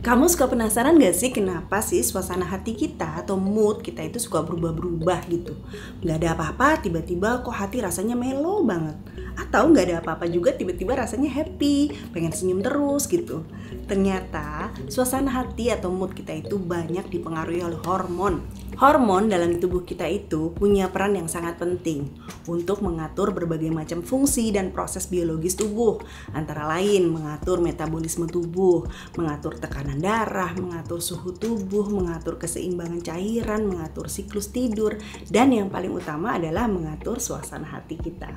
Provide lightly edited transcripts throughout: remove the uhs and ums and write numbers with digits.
Kamu suka penasaran gak sih kenapa sih suasana hati kita atau mood kita itu suka berubah-berubah gitu? Gak ada apa-apa, tiba-tiba kok hati rasanya mellow banget. Atau gak ada apa-apa juga tiba-tiba rasanya happy, pengen senyum terus gitu. Ternyata suasana hati atau mood kita itu banyak dipengaruhi oleh hormon. Hormon dalam tubuh kita itu punya peran yang sangat penting untuk mengatur berbagai macam fungsi dan proses biologis tubuh. Antara lain mengatur metabolisme tubuh, mengatur tekanan darah, mengatur suhu tubuh, mengatur keseimbangan cairan, mengatur siklus tidur, dan yang paling utama adalah mengatur suasana hati kita.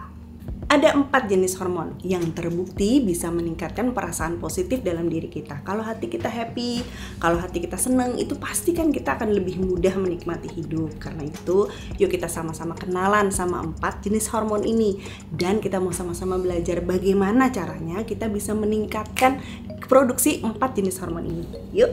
Ada 4 jenis hormon yang terbukti bisa meningkatkan perasaan positif dalam diri kita. Kalau hati kita happy, kalau hati kita seneng, itu pasti kan kita akan lebih mudah menikmati hidup. Karena itu, yuk kita sama-sama kenalan sama 4 jenis hormon ini. Dan kita mau sama-sama belajar bagaimana caranya kita bisa meningkatkan produksi 4 jenis hormon ini. Yuk!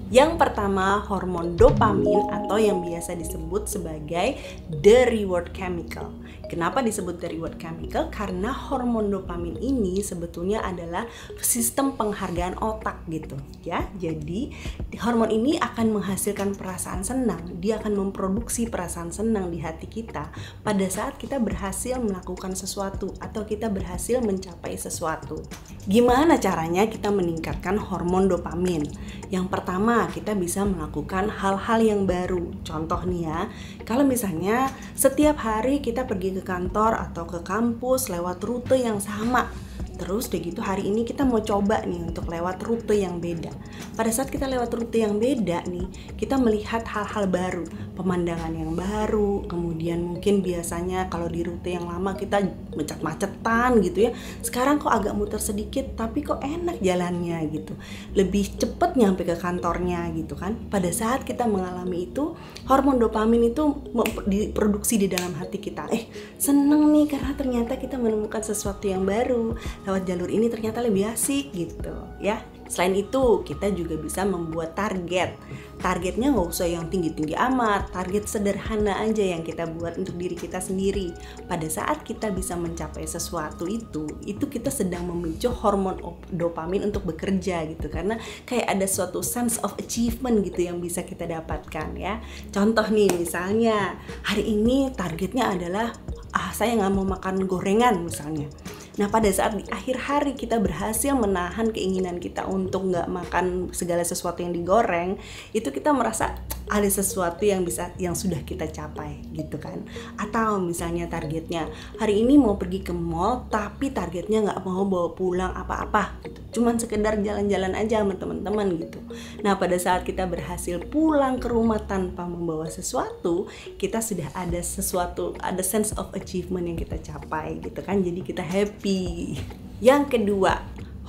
Yang pertama, hormon dopamin atau yang biasa disebut sebagai the reward chemical. Kenapa disebut the reward chemical? Karena hormon dopamin ini sebetulnya adalah sistem penghargaan otak gitu ya. Jadi hormon ini akan menghasilkan perasaan senang. Dia akan memproduksi perasaan senang di hati kita pada saat kita berhasil melakukan sesuatu atau kita berhasil mencapai sesuatu. Gimana caranya kita meningkatkan hormon dopamin? Yang pertama, kita bisa melakukan hal-hal yang baru. Contoh nih ya, kalau misalnya setiap hari kita pergi ke kantor atau ke kampus lewat rute yang sama. Terus udah gitu hari ini kita mau coba nih untuk lewat rute yang beda. Pada saat kita lewat rute yang beda nih, kita melihat hal-hal baru, pemandangan yang baru, kemudian mungkin biasanya kalau di rute yang lama kita macet-macetan gitu ya. Sekarang kok agak muter sedikit tapi kok enak jalannya gitu. Lebih cepet nyampe ke kantornya gitu kan. Pada saat kita mengalami itu, hormon dopamin itu diproduksi di dalam hati kita. Seneng nih karena ternyata kita menemukan sesuatu yang baru. Lewat jalur ini ternyata lebih asik gitu ya. Selain itu kita juga bisa membuat target. Targetnya nggak usah yang tinggi-tinggi amat, target sederhana aja yang kita buat untuk diri kita sendiri. Pada saat kita bisa mencapai sesuatu itu kita sedang memicu hormon dopamin untuk bekerja gitu. Karena kayak ada suatu sense of achievement gitu yang bisa kita dapatkan ya. Contoh nih misalnya hari ini targetnya adalah saya nggak mau makan gorengan misalnya. Nah pada saat di akhir hari kita berhasil menahan keinginan kita untuk nggak makan segala sesuatu yang digoreng, itu kita merasa ada sesuatu yang sudah kita capai gitu kan. Atau misalnya targetnya hari ini mau pergi ke mall tapi targetnya nggak mau bawa pulang apa-apa gitu. Cuman sekedar jalan-jalan aja sama teman-teman gitu. Nah pada saat kita berhasil pulang ke rumah tanpa membawa sesuatu, kita sudah ada sesuatu, ada sense of achievement yang kita capai gitu kan. Jadi kita happy. Yang kedua,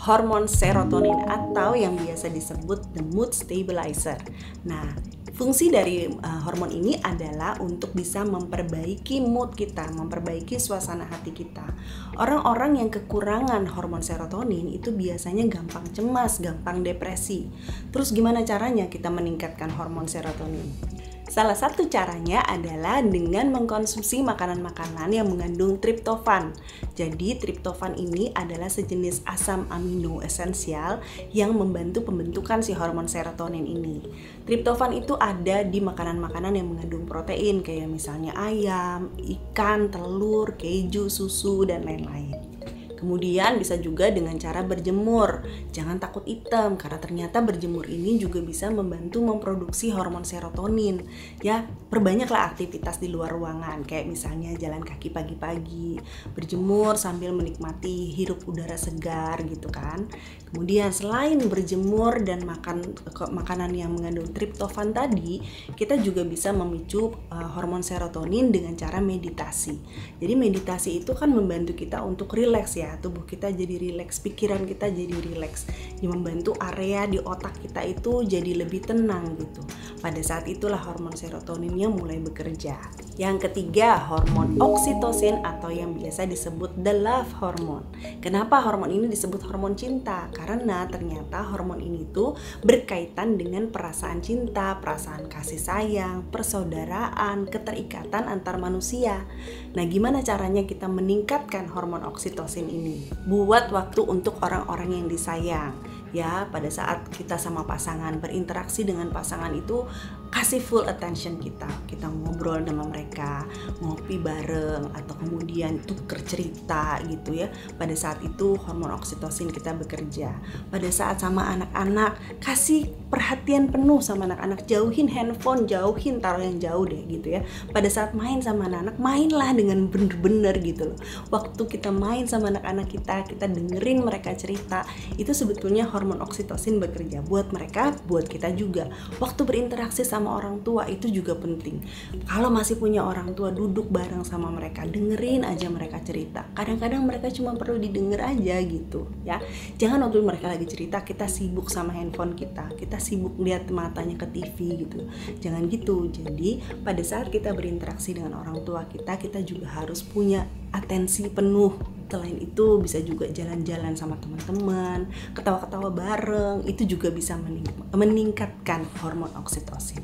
hormon serotonin atau yang biasa disebut the mood stabilizer. Nah, fungsi dari hormon ini adalah untuk bisa memperbaiki mood kita, memperbaiki suasana hati kita. Orang-orang yang kekurangan hormon serotonin itu biasanya gampang cemas, gampang depresi. Terus gimana caranya kita meningkatkan hormon serotonin? Salah satu caranya adalah dengan mengkonsumsi makanan-makanan yang mengandung triptofan. Jadi triptofan ini adalah sejenis asam amino esensial yang membantu pembentukan si hormon serotonin ini. Triptofan itu ada di makanan-makanan yang mengandung protein kayak misalnya ayam, ikan, telur, keju, susu, dan lain-lain. Kemudian bisa juga dengan cara berjemur. Jangan takut hitam karena ternyata berjemur ini juga bisa membantu memproduksi hormon serotonin. Ya, perbanyaklah aktivitas di luar ruangan kayak misalnya jalan kaki pagi-pagi, berjemur sambil menikmati hirup udara segar gitu kan. Kemudian selain berjemur dan makan makanan yang mengandung triptofan tadi, kita juga bisa memicu hormon serotonin dengan cara meditasi. Jadi meditasi itu kan membantu kita untuk rileks ya. Tubuh kita jadi rileks, pikiran kita jadi rileks, yang membantu area di otak kita itu jadi lebih tenang gitu. Pada saat itulah hormon serotoninnya mulai bekerja. Yang ketiga, hormon oksitosin atau yang biasa disebut the love hormone. Kenapa hormon ini disebut hormon cinta? Karena ternyata hormon ini tuh berkaitan dengan perasaan cinta, perasaan kasih sayang, persaudaraan, keterikatan antar manusia. Nah, gimana caranya kita meningkatkan hormon oksitosin ini? Buat waktu untuk orang-orang yang disayang. ya. Pada saat kita sama pasangan berinteraksi dengan pasangan itu, kasih full attention kita ngobrol sama mereka, ngopi bareng, atau kemudian tuker cerita gitu ya. Pada saat itu hormon oksitosin kita bekerja. Pada saat sama anak-anak, kasih perhatian penuh sama anak-anak, jauhin handphone, taruh yang jauh deh gitu ya. Pada saat main sama anak-anak, mainlah dengan bener-bener gitu loh. Waktu kita main sama anak-anak kita dengerin mereka cerita, itu sebetulnya hormon oksitosin bekerja buat mereka, buat kita juga. Waktu berinteraksi sama orang tua itu juga penting. Kalau masih punya orang tua, duduk bareng sama mereka, dengerin aja mereka cerita. Kadang-kadang mereka cuma perlu didengar aja gitu ya. Jangan waktu mereka lagi cerita kita sibuk sama handphone kita sibuk lihat matanya ke TV gitu. Jangan gitu. Jadi pada saat kita berinteraksi dengan orang tua kita juga harus punya atensi penuh. Selain itu bisa juga jalan-jalan sama teman-teman, ketawa-ketawa bareng, itu juga bisa meningkatkan hormon oksitosin.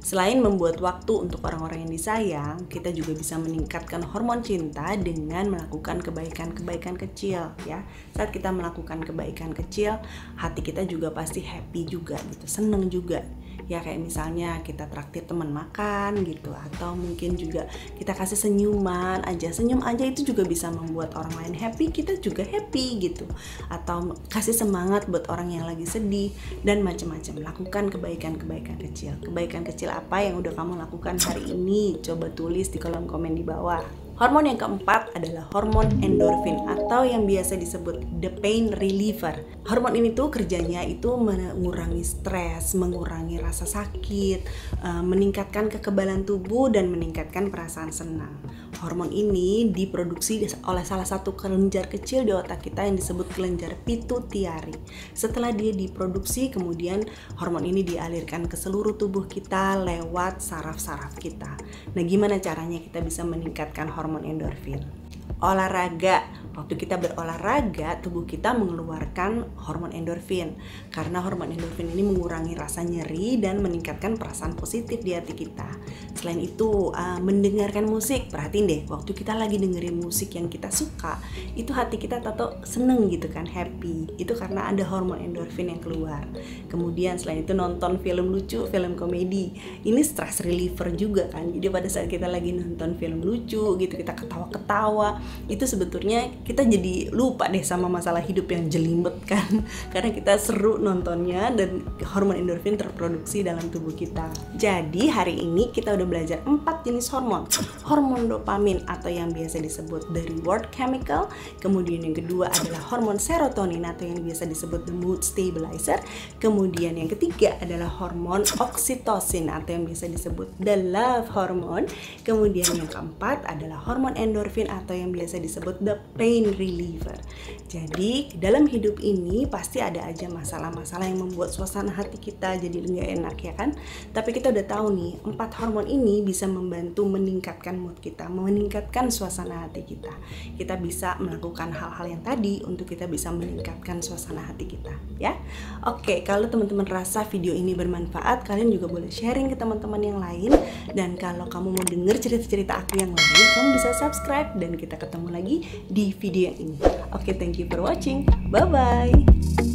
Selain membuat waktu untuk orang-orang yang disayang, kita juga bisa meningkatkan hormon cinta dengan melakukan kebaikan-kebaikan kecil ya. Saat kita melakukan kebaikan kecil, hati kita juga pasti happy juga gitu, seneng juga. Ya kayak misalnya kita traktir teman makan gitu, atau mungkin juga kita kasih senyum aja itu juga bisa membuat orang lain happy, kita juga happy gitu. Atau kasih semangat buat orang yang lagi sedih dan macam-macam. Lakukan kebaikan-kebaikan kecil. Kebaikan kecil apa yang udah kamu lakukan hari ini? Coba tulis di kolom komen di bawah. Hormon yang keempat adalah hormon endorfin atau yang biasa disebut the pain reliever. Hormon ini tuh kerjanya itu mengurangi stres, mengurangi rasa sakit, meningkatkan kekebalan tubuh dan meningkatkan perasaan senang. Hormon ini diproduksi oleh salah satu kelenjar kecil di otak kita yang disebut kelenjar pituitari. Setelah dia diproduksi, kemudian hormon ini dialirkan ke seluruh tubuh kita lewat saraf-saraf kita. Nah, gimana caranya kita bisa meningkatkan hormon endorfin? Olahraga. Waktu kita berolahraga, tubuh kita mengeluarkan hormon endorfin. Karena hormon endorfin ini mengurangi rasa nyeri dan meningkatkan perasaan positif di hati kita. Selain itu, mendengarkan musik. Perhatiin deh, waktu kita lagi dengerin musik yang kita suka, itu hati kita tato seneng gitu kan, happy. Itu karena ada hormon endorfin yang keluar. Kemudian selain itu nonton film lucu, film komedi. Ini stress reliever juga kan. Jadi pada saat kita lagi nonton film lucu gitu, kita ketawa-ketawa, itu sebetulnya kita jadi lupa deh sama masalah hidup yang jelimet kan, karena kita seru nontonnya dan hormon endorfin terproduksi dalam tubuh kita. Jadi hari ini kita udah belajar 4 jenis hormon. Hormon dopamin atau yang biasa disebut the reward chemical, kemudian yang kedua adalah hormon serotonin atau yang biasa disebut the mood stabilizer, kemudian yang ketiga adalah hormon oksitosin atau yang biasa disebut the love hormone, kemudian yang keempat adalah hormon endorfin atau yang biasa disebut the pain reliever. Jadi dalam hidup ini pasti ada aja masalah-masalah yang membuat suasana hati kita jadi nggak enak ya kan. Tapi kita udah tahu nih 4 hormon ini bisa membantu meningkatkan mood kita, meningkatkan suasana hati kita. Kita bisa melakukan hal-hal yang tadi untuk kita bisa meningkatkan suasana hati kita ya. Oke, kalau teman-teman rasa video ini bermanfaat, kalian juga boleh sharing ke teman-teman yang lain. Dan kalau kamu mau denger cerita-cerita aku yang lain, kamu bisa subscribe dan kita ketemu lagi di video yang ini. Oke, thank you for watching. Bye-bye.